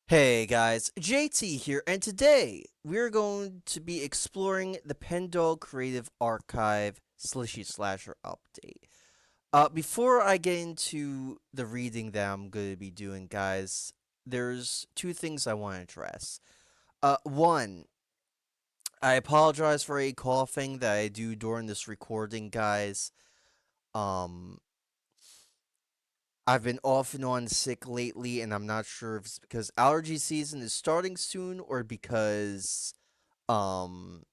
Hey guys, JT here, and today we're going to be exploring the Pendog Creative Archive Slishy Slasher update. Before I get into the reading that I'm going to be doing, guys, there's two things I want to address. One, I apologize for a coughing that I do during this recording, guys. Um, I've been off and on sick lately, and I'm not sure if it's because allergy season is starting soon or um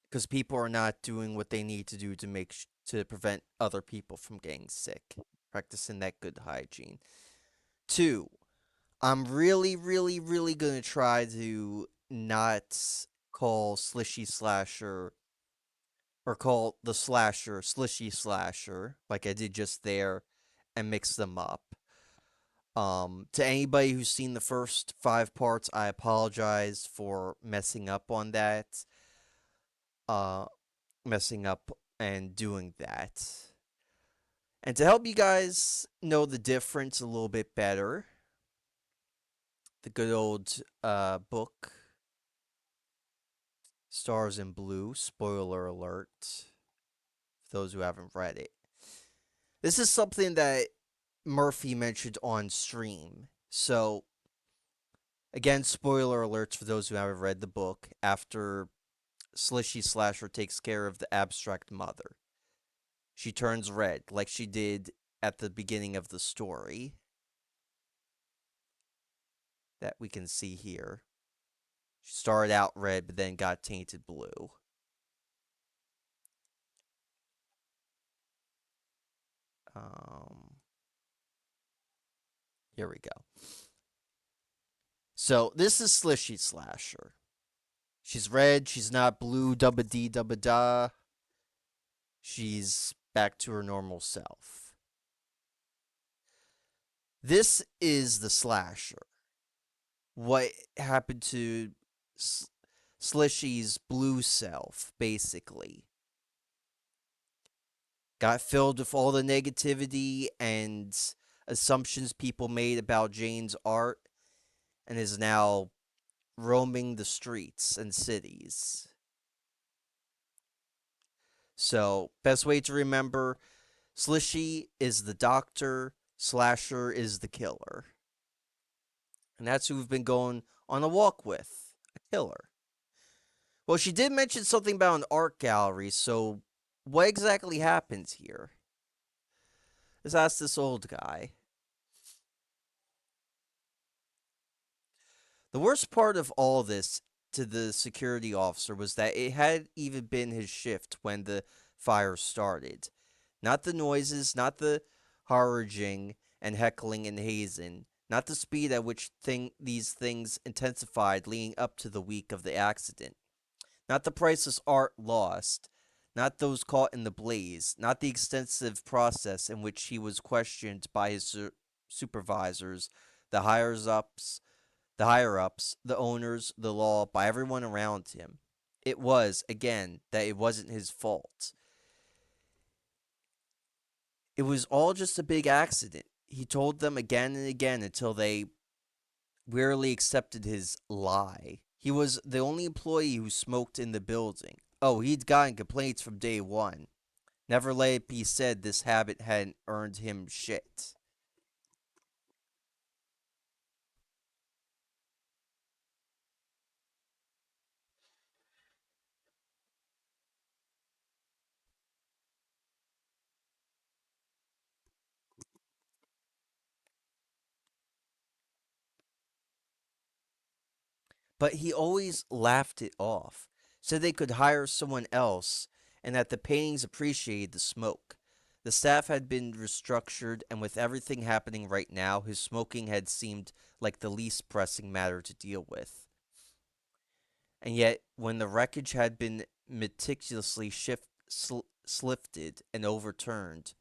because people are not doing what they need to do to to prevent other people from getting sick, practicing that good hygiene. Two, I'm really gonna try to not call Slishy Slasher or call the slasher Slishy Slasher like I did just there and mix them up. To anybody who's seen the first five parts, I apologize for messing up on that. Uh, Messing up and doing that. And to help you guys know the difference a little bit better, the good old book, Stars in Blue, spoiler alert, for those who haven't read it. This is something that Murphy mentioned on stream. So, again, spoiler alerts for those who haven't read the book. After Slishy Slasher takes care of the abstract mother, she turns red, like she did at the beginning of the story that we can see here. She started out red, but then got tainted blue. Um, Here we go. So this is Slishy Slasher. She's red. She's not blue. Dubba dee dubba da. She's back to her normal self. This is the slasher. What happened to Slishy's blue self, basically? Got filled with all the negativity and assumptions people made about Jane's art and is now roaming the streets and cities. So, best way to remember, Slishy is the doctor, Slasher is the killer. And that's who we've been going on a walk with, a killer. Well, she did mention something about an art gallery, so what exactly happens here? Let's ask this old guy. The worst part of all this to the security officer was that it had even been his shift when the fire started. Not the noises, not the harrowing and heckling and hazing, not the speed at which these things intensified leading up to the week of the accident, not the priceless art lost, not those caught in the blaze, not the extensive process in which he was questioned by his supervisors, the higher ups, the owners, the law, by everyone around him. It was, again, that it wasn't his fault. It was all just a big accident. He told them again and again until they wearily accepted his lie. He was the only employee who smoked in the building. Oh, he'd gotten complaints from day one. Never let it be said this habit hadn't earned him shit. But he always laughed it off, said they could hire someone else, and that the paintings appreciated the smoke. The staff had been restructured, and with everything happening right now, his smoking had seemed like the least pressing matter to deal with. And yet, when the wreckage had been meticulously slifted and overturned,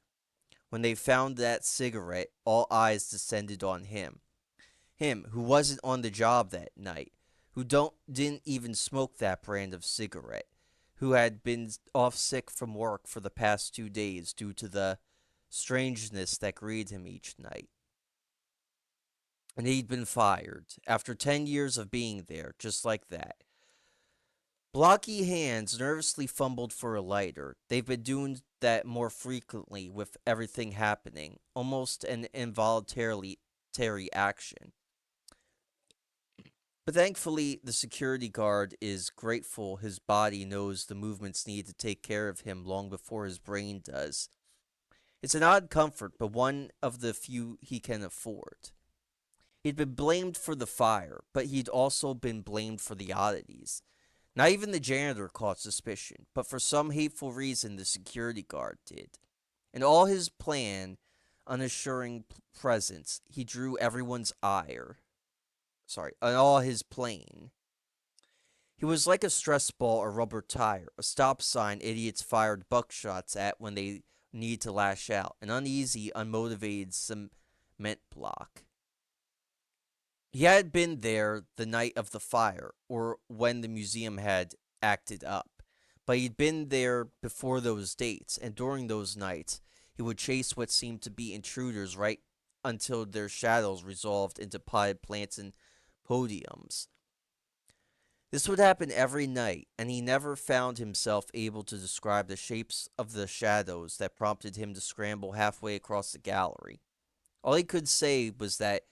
when they found that cigarette, all eyes descended on him. Him, who wasn't on the job that night, who didn't even smoke that brand of cigarette, who had been off sick from work for the past 2 days due to the strangeness that greeted him each night. and he'd been fired after 10 years of being there, just like that. Blocky hands nervously fumbled for a lighter. They've been doing that more frequently with everything happening, almost an involuntary action. But thankfully, the security guard is grateful his body knows the movements need to take care of him long before his brain does. It's an odd comfort, but one of the few he can afford. He'd been blamed for the fire, but he'd also been blamed for the oddities. Not even the janitor caught suspicion, but for some hateful reason the security guard did. In all his unassuring presence, he drew everyone's ire. Sorry, in all his plane. He was like a stress ball or rubber tire, a stop sign idiots fired buckshots at when they need to lash out, an uneasy, unmotivated cement block. He had been there the night of the fire, or when the museum had acted up, but he'd been there before those dates, and during those nights, he would chase what seemed to be intruders right until their shadows resolved into potted plants and podiums. This would happen every night, and he never found himself able to describe the shapes of the shadows that prompted him to scramble halfway across the gallery. All he could say was that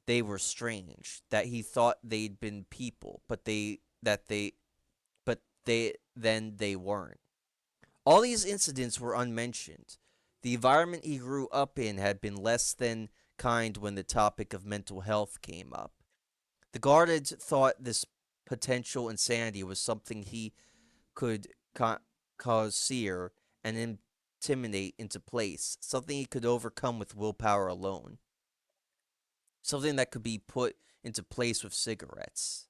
they were strange, that he thought they'd been people, but they weren't. All these incidents were unmentioned. The environment he grew up in had been less than kind when the topic of mental health came up. The guard had thought this potential insanity was something he could cause sear and intimidate into place, something he could overcome with willpower alone, something that could be put into place with cigarettes.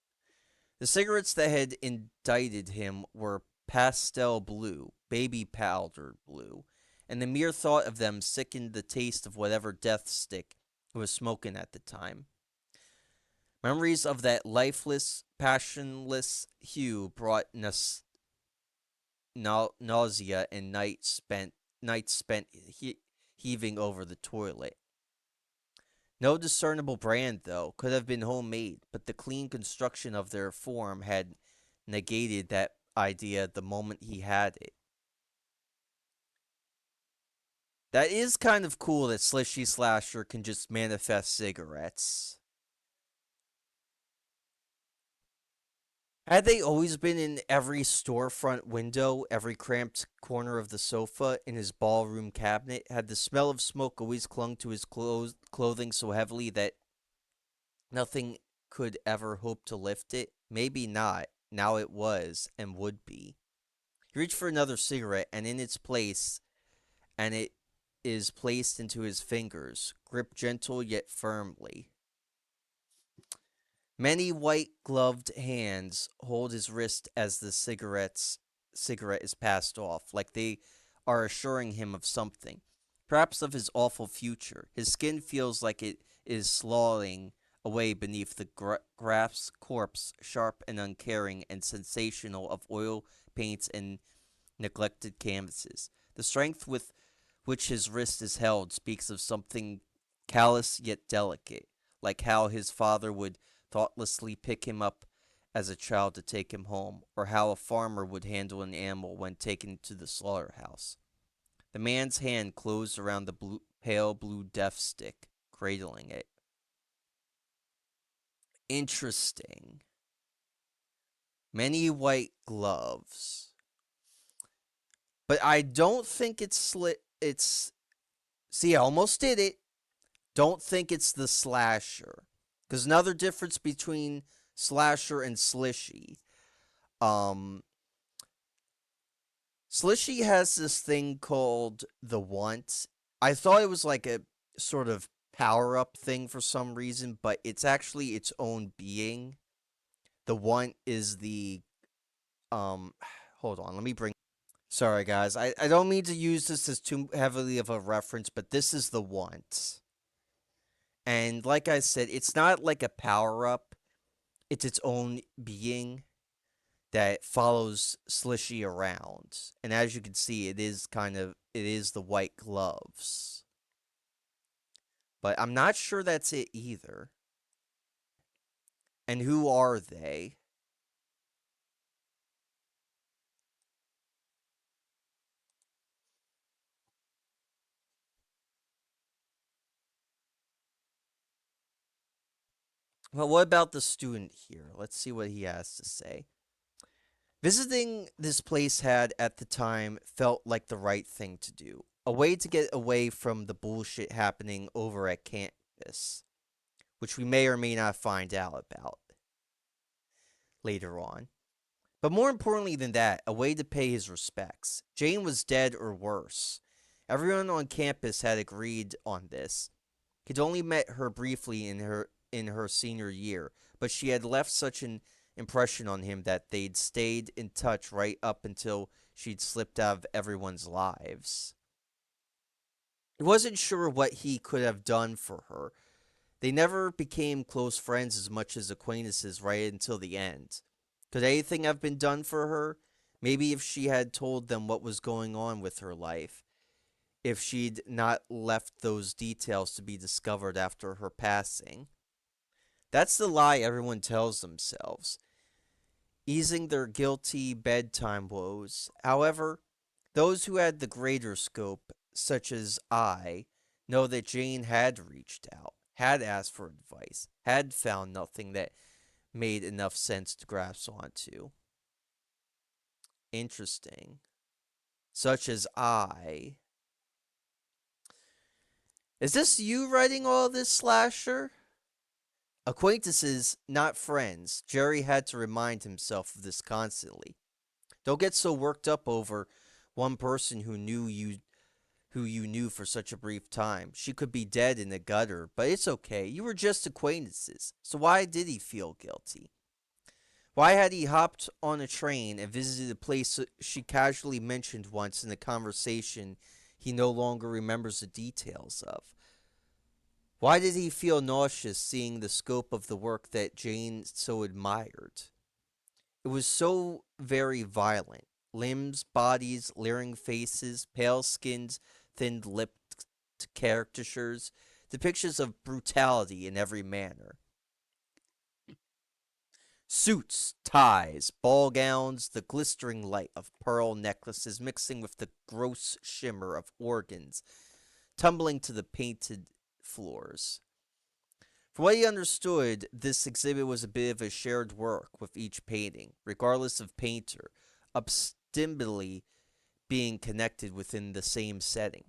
The cigarettes that had indicted him were pastel blue, baby powder blue, and the mere thought of them sickened the taste of whatever death stick he was smoking at the time. Memories of that lifeless, passionless hue brought nausea and nights spent heaving over the toilet. No discernible brand, though, could have been homemade, but the clean construction of their form had negated that idea the moment he had it. That is kind of cool that Slishy Slasher can just manifest cigarettes. Had they always been in every storefront window, every cramped corner of the sofa, in his ballroom cabinet? Had the smell of smoke always clung to his clothing so heavily that nothing could ever hope to lift it? Maybe not. Now it was, and would be. He reached for another cigarette, and it is placed into his fingers, gripped gentle yet firmly. Many white-gloved hands hold his wrist as the cigarette is passed off, like they are assuring him of something, perhaps of his awful future. His skin feels like it is sloughing away beneath the grass corpse, sharp and uncaring and sensational of oil paints and neglected canvases. The strength with which his wrist is held speaks of something callous yet delicate, like how his father would thoughtlessly pick him up as a child to take him home, or how a farmer would handle an animal when taken to the slaughterhouse. The man's hand closed around the pale blue death stick, cradling it. Interesting. Many white gloves. But I don't think it's see, I almost did it. Don't think it's the slasher. Because another difference between slasher and slishy. Um, Slishy has this thing called the want. I thought it was like a sort of power up thing for some reason, but it's actually its own being. The want is the hold on, let me bring sorry guys. I don't mean to use this as too heavily of a reference, but this is the want. And like I said, it's not like a power up. It's its own being that follows Slishy around. And as you can see, it is the white gloves. But I'm not sure that's it either. And who are they? Well, what about the student here? Let's see what he has to say. Visiting this place had, at the time, felt like the right thing to do. A way to get away from the bullshit happening over at campus, which we may or may not find out about later on. But more importantly than that, a way to pay his respects. Jane was dead or worse. Everyone on campus had agreed on this. He'd only met her briefly in her senior year, but she had left such an impression on him that they'd stayed in touch right up until she'd slipped out of everyone's lives. He wasn't sure what he could have done for her. They never became close friends as much as acquaintances right until the end. Could anything have been done for her? Maybe if she had told them what was going on with her life. If she'd not left those details to be discovered after her passing. That's the lie everyone tells themselves, easing their guilty bedtime woes. However, those who had the greater scope, such as I, know that Jane had reached out, had asked for advice, had found nothing that made enough sense to grasp onto. Interesting. Such as I. Is this you writing all this, Slasher? Acquaintances, not friends. Jerry had to remind himself of this constantly. Don't get so worked up over one person who you knew for such a brief time. She could be dead in the gutter, but it's okay. You were just acquaintances. So why did he feel guilty? Why had he hopped on a train and visited a place she casually mentioned once in a conversation he no longer remembers the details of? Why did he feel nauseous seeing the scope of the work that Jane so admired? It was so very violent. Limbs, bodies, leering faces, pale skins, thin lipped caricatures, depictions of brutality in every manner. Suits, ties, ball gowns, the glistering light of pearl necklaces mixing with the gross shimmer of organs tumbling to the painted floors. From what he understood, this exhibit was a bit of a shared work with each painting, regardless of painter, ostensibly being connected within the same setting.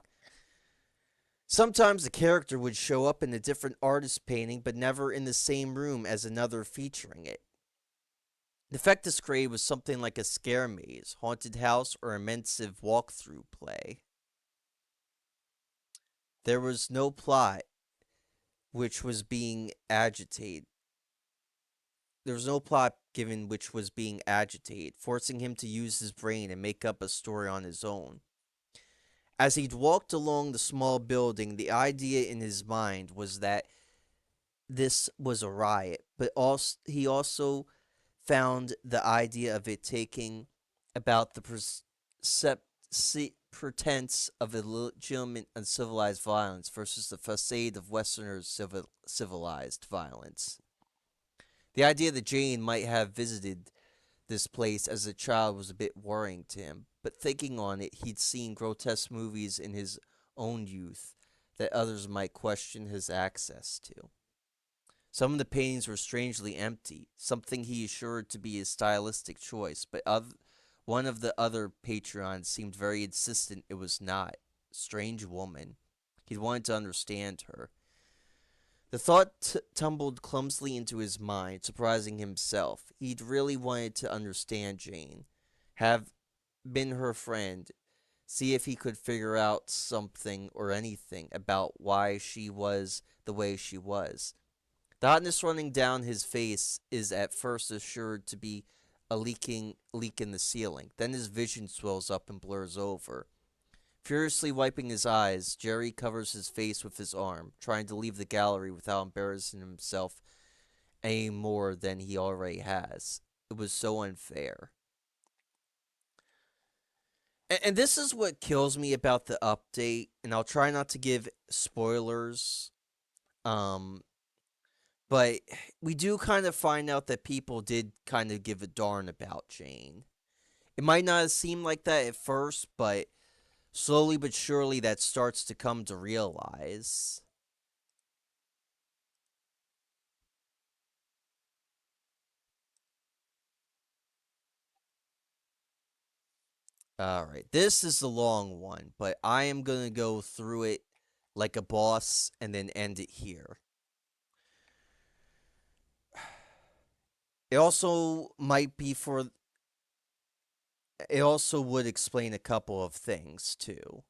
Sometimes the character would show up in a different artist's painting, but never in the same room as another featuring it. The effect this created was something like a scare maze, haunted house, or immersive walkthrough play. There was no plot which was being agitated. There was no plot given which was being agitated, forcing him to use his brain and make up a story on his own. As he'd walked along the small building, the idea in his mind was that this was a riot, but also he also found the idea of it taking about the pretense of a legitimate uncivilized violence versus the facade of Westerners' civilized violence. The idea that Jane might have visited this place as a child was a bit worrying to him, but thinking on it, he'd seen grotesque movies in his own youth that others might question his access to. Some of the paintings were strangely empty, something he assured to be his stylistic choice, but one of the other patrons seemed very insistent it was not. Strange woman. He'd wanted to understand her. The thought tumbled clumsily into his mind, surprising himself. He'd really wanted to understand Jane, have been her friend, see if he could figure out something or anything about why she was the way she was. The hotness running down his face is at first assured to be a leak in the ceiling. Then his vision swells up and blurs over. Furiously wiping his eyes, Jerry covers his face with his arm, trying to leave the gallery without embarrassing himself any more than he already has. It was so unfair. And this is what kills me about the update, and I'll try not to give spoilers. Um, But we do kind of find out that people did kind of give a darn about Jane. It might not seem like that at first, but slowly but surely that starts to come to realize. All right, this is the long one, but I am going to go through it like a boss and then end it here. It also might be for, it also would explain a couple of things too.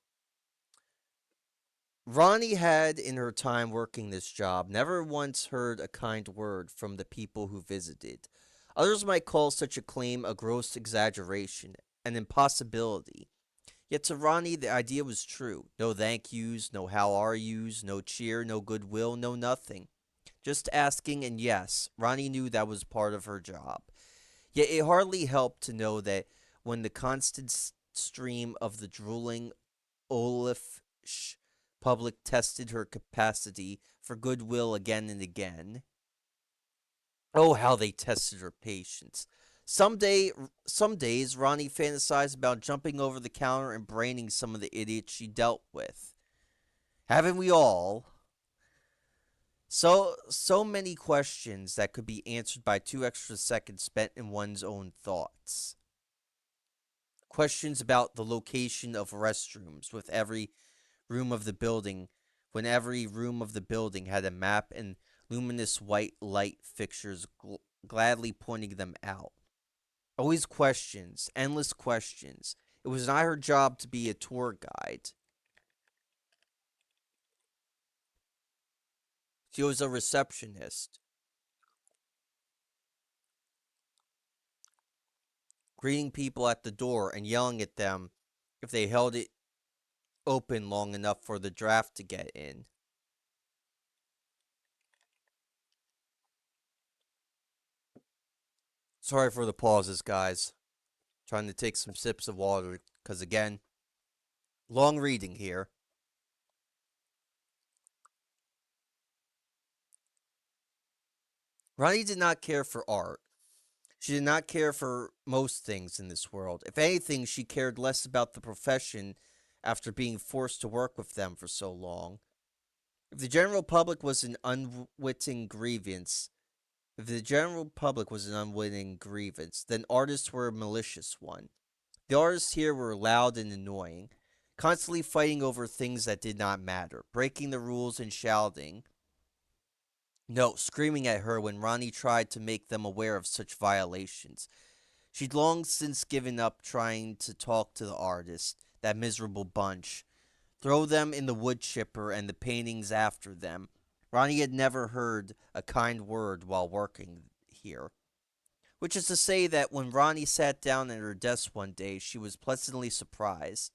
Ronnie had, in her time working this job, never once heard a kind word from the people who visited. Others might call such a claim a gross exaggeration, an impossibility. Yet to Ronnie, the idea was true. No thank yous, no how are yous, no cheer, no goodwill, no nothing. Just asking, and yes, Ronnie knew that was part of her job. Yet it hardly helped to know that when the constant stream of the drooling Olaf public tested her capacity for goodwill again and again. Oh, how they tested her patience. Some days, Ronnie fantasized about jumping over the counter and braining some of the idiots she dealt with. Haven't we all? So many questions that could be answered by 2 extra seconds spent in one's own thoughts. Questions about the location of restrooms with every room of the building when every room of the building had a map and luminous white light fixtures gladly pointing them out. Always questions, endless questions. It was not her job to be a tour guide. She was a receptionist, greeting people at the door and yelling at them if they held it open long enough for the draft to get in. Sorry for the pauses, guys. Trying to take some sips of water, because again, long reading here. Ronnie did not care for art. She did not care for most things in this world. If anything, she cared less about the profession after being forced to work with them for so long. If the general public was an unwitting grievance, if the general public was an unwitting grievance, then artists were a malicious one. The artists here were loud and annoying, constantly fighting over things that did not matter, breaking the rules and shouting. No, screaming at her when Ronnie tried to make them aware of such violations. She'd long since given up trying to talk to the artist, that miserable bunch, throw them in the wood chipper and the paintings after them. Ronnie had never heard a kind word while working here. Which is to say that when Ronnie sat down at her desk one day, she was pleasantly surprised.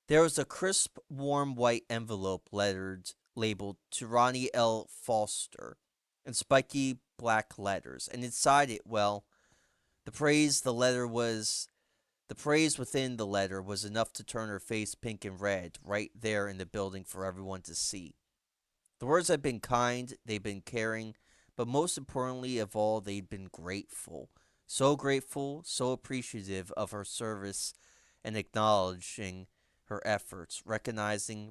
There was a crisp, warm white envelope labeled to Ronnie L. Foster in spiky black letters, and inside it, well, the praise the letter was the praise within the letter was enough to turn her face pink and red right there in the building for everyone to see. The words had been kind, they'd been caring, but most importantly of all, they'd been grateful. So grateful, so appreciative of her service and acknowledging her efforts, recognized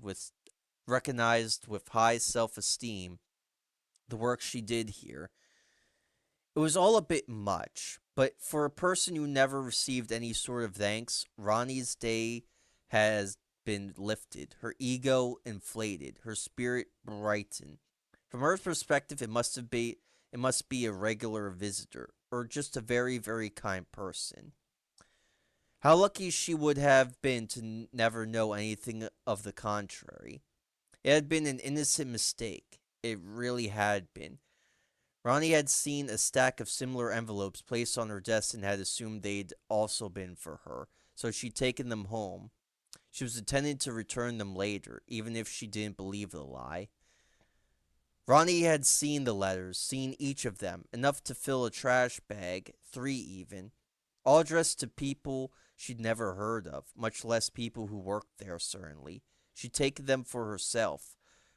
with high self-esteem the work she did here. It was all a bit much, but for a person who never received any sort of thanks, Ronnie's day has been lifted, her ego inflated, her spirit brightened. From her perspective, it must be a regular visitor, or just a very, very kind person. How lucky she would have been to never know anything of the contrary. It had been an innocent mistake. It really had been. Ronnie had seen a stack of similar envelopes placed on her desk and had assumed they'd also been for her, so she'd taken them home. She was intending to return them later, even if she didn't believe the lie. Ronnie had seen the letters, seen each of them, enough to fill a trash bag, 3 even, all addressed to people she'd never heard of, much less people who worked there, certainly. She'd taken them for herself,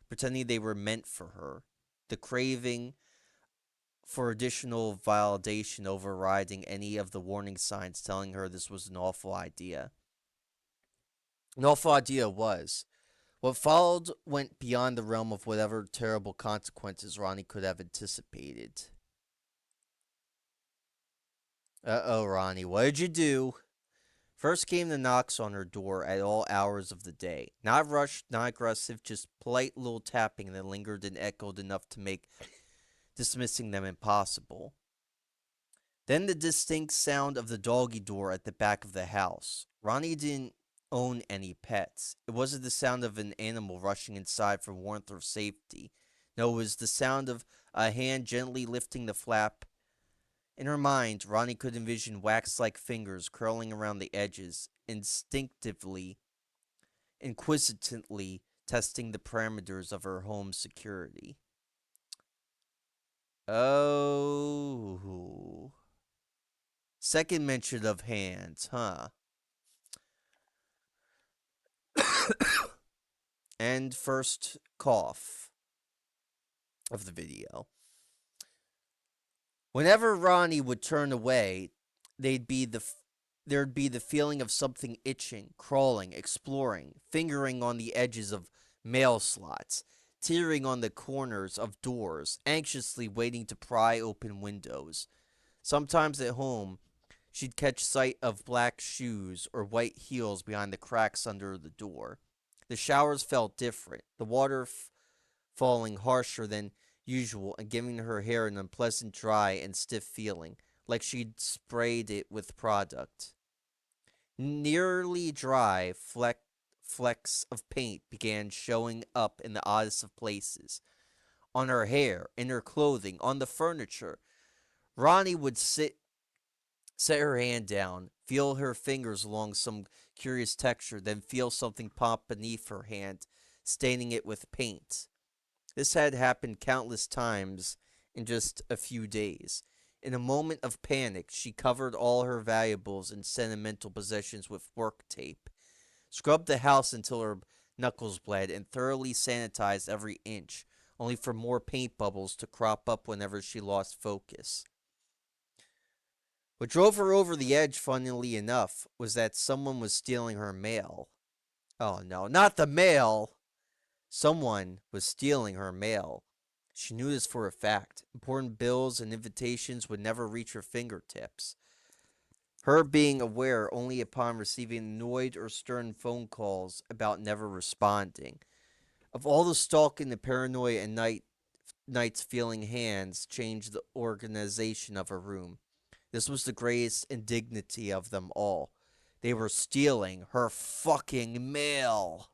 pretending they were meant for her. The craving, for additional validation overriding any of the warning signs telling her this was an awful idea. An awful idea it was. What followed went beyond the realm of whatever terrible consequences Ronnie could have anticipated. Uh-oh, Ronnie, what did you do? First came the knocks on her door at all hours of the day. Not rushed, not aggressive, just polite little tapping that lingered and echoed enough to make dismissing them impossible. Then the distinct sound of the doggy door at the back of the house. Ronnie didn't own any pets. It wasn't the sound of an animal rushing inside for warmth or safety. No, it was the sound of a hand gently lifting the flap. In her mind, Ronnie could envision wax-like fingers curling around the edges, instinctively, inquisitively testing the parameters of her home's security. Oh. Second mention of hands, huh? And first cough of the video. Whenever Ronnie would turn away, they'd be the there'd be the feeling of something itching, crawling, exploring, fingering on the edges of mail slots, teetering on the corners of doors, anxiously waiting to pry open windows. Sometimes at home, she'd catch sight of black shoes or white heels behind the cracks under the door. The showers felt different, the water falling harsher than usual and giving her hair an unpleasant dry and stiff feeling, like she'd sprayed it with product. Nearly dry flecks of paint began showing up in the oddest of places. On her hair, in her clothing, on the furniture. Ronnie would set her hand down, feel her fingers along some curious texture, then feel something pop beneath her hand, staining it with paint. This had happened countless times in just a few days. In a moment of panic, she covered all her valuables and sentimental possessions with work tape, scrubbed the house until her knuckles bled, and thoroughly sanitized every inch, only for more paint bubbles to crop up whenever she lost focus. What drove her over the edge, funnily enough, was that someone was stealing her mail. Oh no, not the mail! Someone was stealing her mail. She knew this for a fact. Important bills and invitations would never reach her fingertips. Her being aware only upon receiving annoyed or stern phone calls about never responding. Of all the stalking, the paranoia, and nights feeling hands changed the organization of her room. This was the greatest indignity of them all. They were stealing her fucking mail.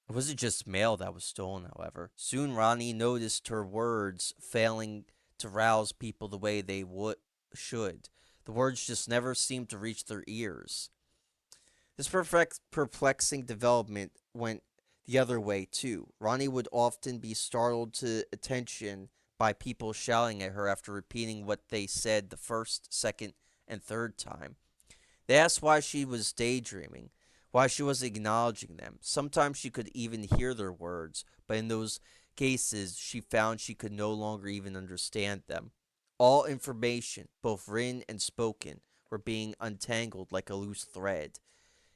It wasn't just mail that was stolen, however. Soon Ronnie noticed her words failing to rouse people the way they should. The words just never seemed to reach their ears. This perplexing development went the other way, too. Ronnie would often be startled to attention by people shouting at her after repeating what they said the first, second, and third time. They asked why she was daydreaming, why she wasn't acknowledging them. Sometimes she could even hear their words, but in those cases she found she could no longer even understand them. All information, both written and spoken, were being untangled like a loose thread.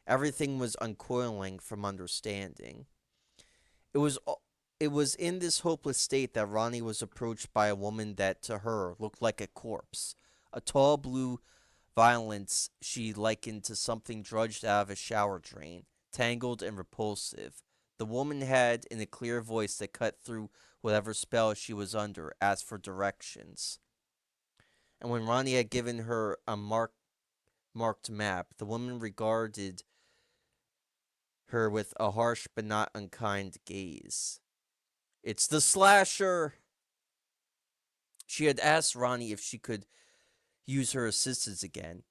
Everything was uncoiling from understanding. It was it was in this hopeless state that Ronnie was approached by a woman that to her looked like a corpse. A tall blue violence she likened to something drudged out of a shower drain, tangled and repulsive. The woman had, in a clear voice that cut through whatever spell she was under, asked for directions. And when Ronnie had given her a marked map, the woman regarded her with a harsh but not unkind gaze. It's the slasher! She had asked Ronnie if she could use her assistance again,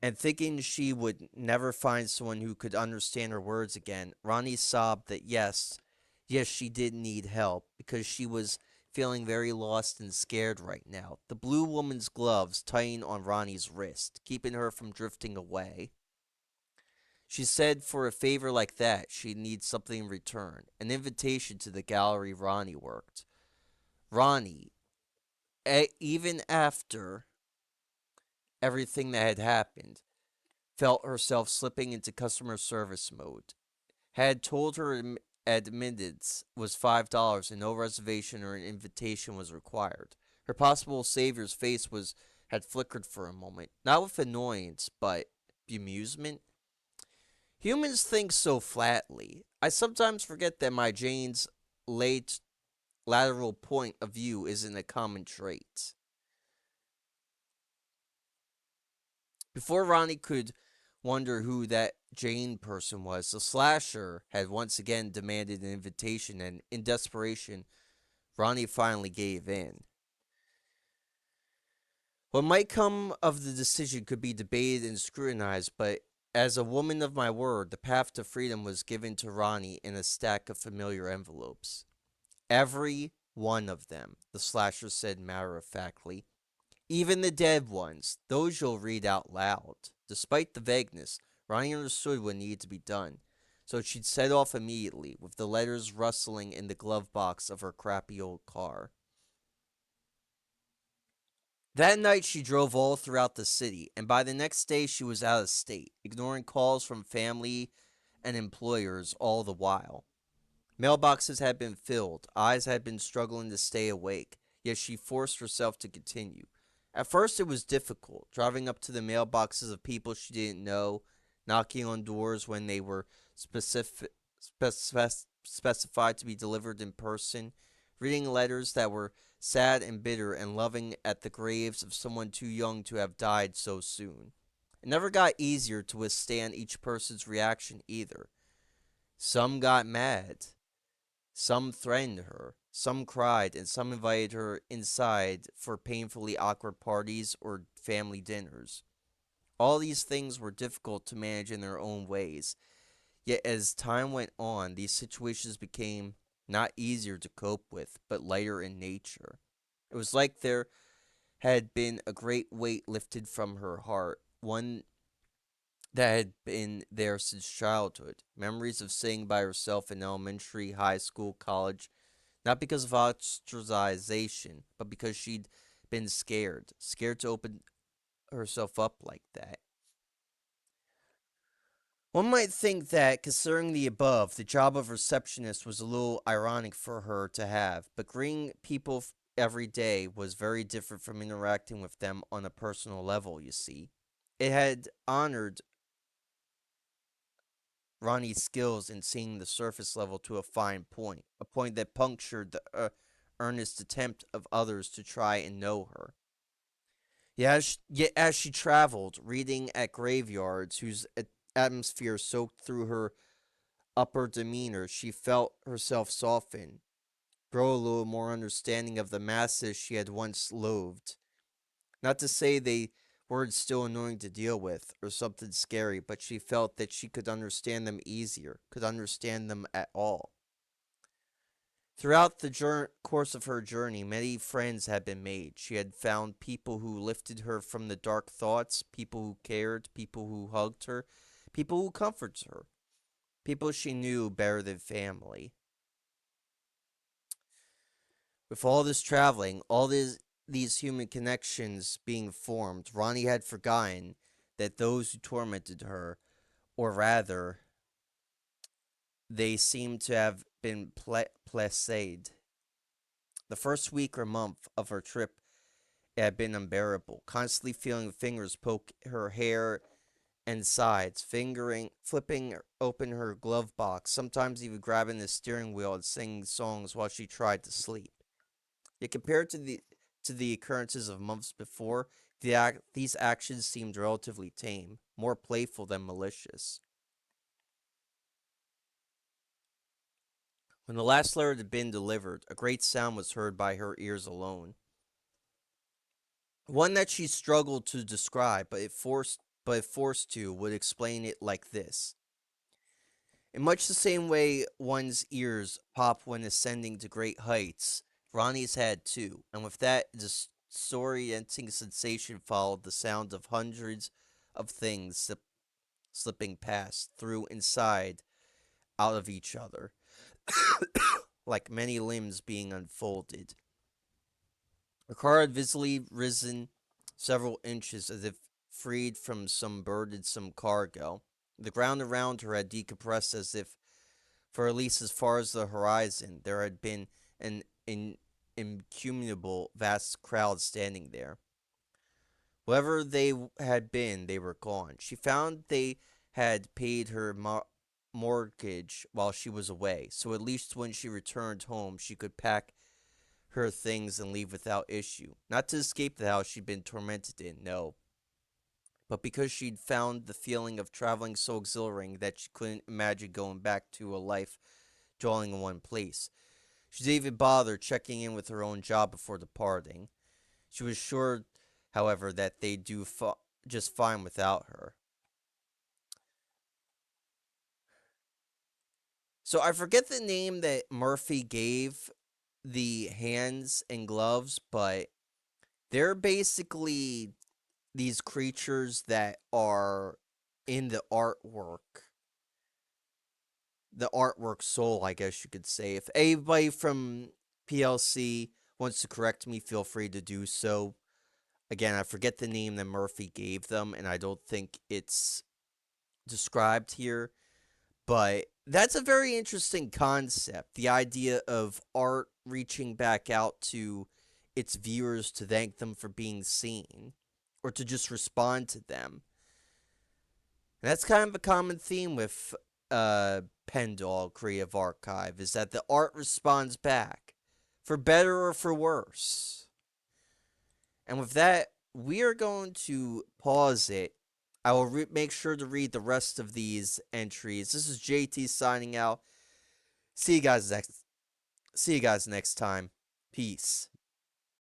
and thinking she would never find someone who could understand her words again, Ronnie sobbed that yes, she did need help, because she was feeling very lost and scared right now. The blue woman's gloves tightened on Ronnie's wrist, keeping her from drifting away. She said for a favor like that, she'd need something in return, an invitation to the gallery Ronnie worked. Ronnie, even after everything that had happened, felt herself slipping into customer service mode. Had told her admittance was $5 and no reservation or an invitation was required. Her possible savior's face was had flickered for a moment, not with annoyance, but bemusement. Humans think so flatly. I sometimes forget that my Jane's late lateral point of view isn't a common trait. Before Ronnie could wonder who that Jane person was, the slasher had once again demanded an invitation, and in desperation, Ronnie finally gave in. What might come of the decision could be debated and scrutinized, but as a woman of my word, the path to freedom was given to Ronnie in a stack of familiar envelopes. Every one of them, the slasher said matter of factly. Even the dead ones, those you'll read out loud. Despite the vagueness, Ronnie understood what needed to be done, so she'd set off immediately, with the letters rustling in the glove box of her crappy old car. That night she drove all throughout the city, and by the next day she was out of state, ignoring calls from family and employers all the while. Mailboxes had been filled, eyes had been struggling to stay awake, yet she forced herself to continue. At first it was difficult, driving up to the mailboxes of people she didn't know, knocking on doors when they were specified to be delivered in person, reading letters that were sad and bitter and loving at the graves of someone too young to have died so soon. It never got easier to withstand each person's reaction either. Some got mad, some threatened her, some cried, and some invited her inside for painfully awkward parties or family dinners. All these things were difficult to manage in their own ways, yet as time went on, these situations became not easier to cope with, but lighter in nature. It was like there had been a great weight lifted from her heart, one that had been there since childhood. Memories of sitting by herself in elementary, high school, college, not because of ostracization, but because she'd been scared. Scared to open herself up like that. One might think that, considering the above, the job of receptionist was a little ironic for her to have, but greeting people every day was very different from interacting with them on a personal level, you see. It had honored Ronnie's skills in seeing the surface level to a fine point, a point that punctured the earnest attempt of others to try and know her. Yet as she traveled, reading at graveyards whose atmosphere soaked through her upper demeanor, she felt herself soften, grow a little more understanding of the masses she had once loathed. Not to say they weren't still annoying to deal with, or something scary, but she felt that she could understand them easier, could understand them at all. Throughout the course of her journey, many friends had been made. She had found people who lifted her from the dark thoughts, people who cared, people who hugged her, people who comforted her, people she knew better than family. With all this traveling, these human connections being formed, Ronnie had forgotten that those who tormented her, or rather, they seemed to have been placed. The first week or month of her trip had been unbearable, constantly feeling fingers poke her hair and sides, flipping open her glove box, sometimes even grabbing the steering wheel and singing songs while she tried to sleep. Yet compared to the occurrences of months before, these actions seemed relatively tame, more playful than malicious. When the last letter had been delivered, a great sound was heard by her ears alone. One that she struggled to describe, but if forced to, would explain it like this. In much the same way one's ears pop when ascending to great heights, Ronnie's had too, and with that disorienting sensation followed the sound of hundreds of things slipping past, through, inside, out of each other, like many limbs being unfolded. Her car had visibly risen several inches as if freed from some burdensome cargo. The ground around her had decompressed as if, for at least as far as the horizon, there had been an incommunicable vast crowd standing there. Whoever they had been, they were gone. She found they had paid her mortgage while she was away, so at least when she returned home, she could pack her things and leave without issue. Not to escape the house she'd been tormented in, no, but because she'd found the feeling of traveling so exhilarating that she couldn't imagine going back to a life dwelling in one place. She didn't even bother checking in with her own job before departing. She was sure, however, that they'd do just fine without her. So I forget the name that Murphy gave the hands and gloves, but they're basically these creatures that are in the artwork soul, I guess you could say. If anybody from PLC wants to correct me, feel free to do so. Again, I forget the name that Murphy gave them, and I don't think it's described here. But that's a very interesting concept. The idea of art reaching back out to its viewers to thank them for being seen or to just respond to them. And that's kind of a common theme with Pendog Creative Archive is that the art responds back for better or for worse. And with that, we are going to pause it. I will make sure to read the rest of these entries. This is JT signing out. See you guys next. See you guys next time. Peace.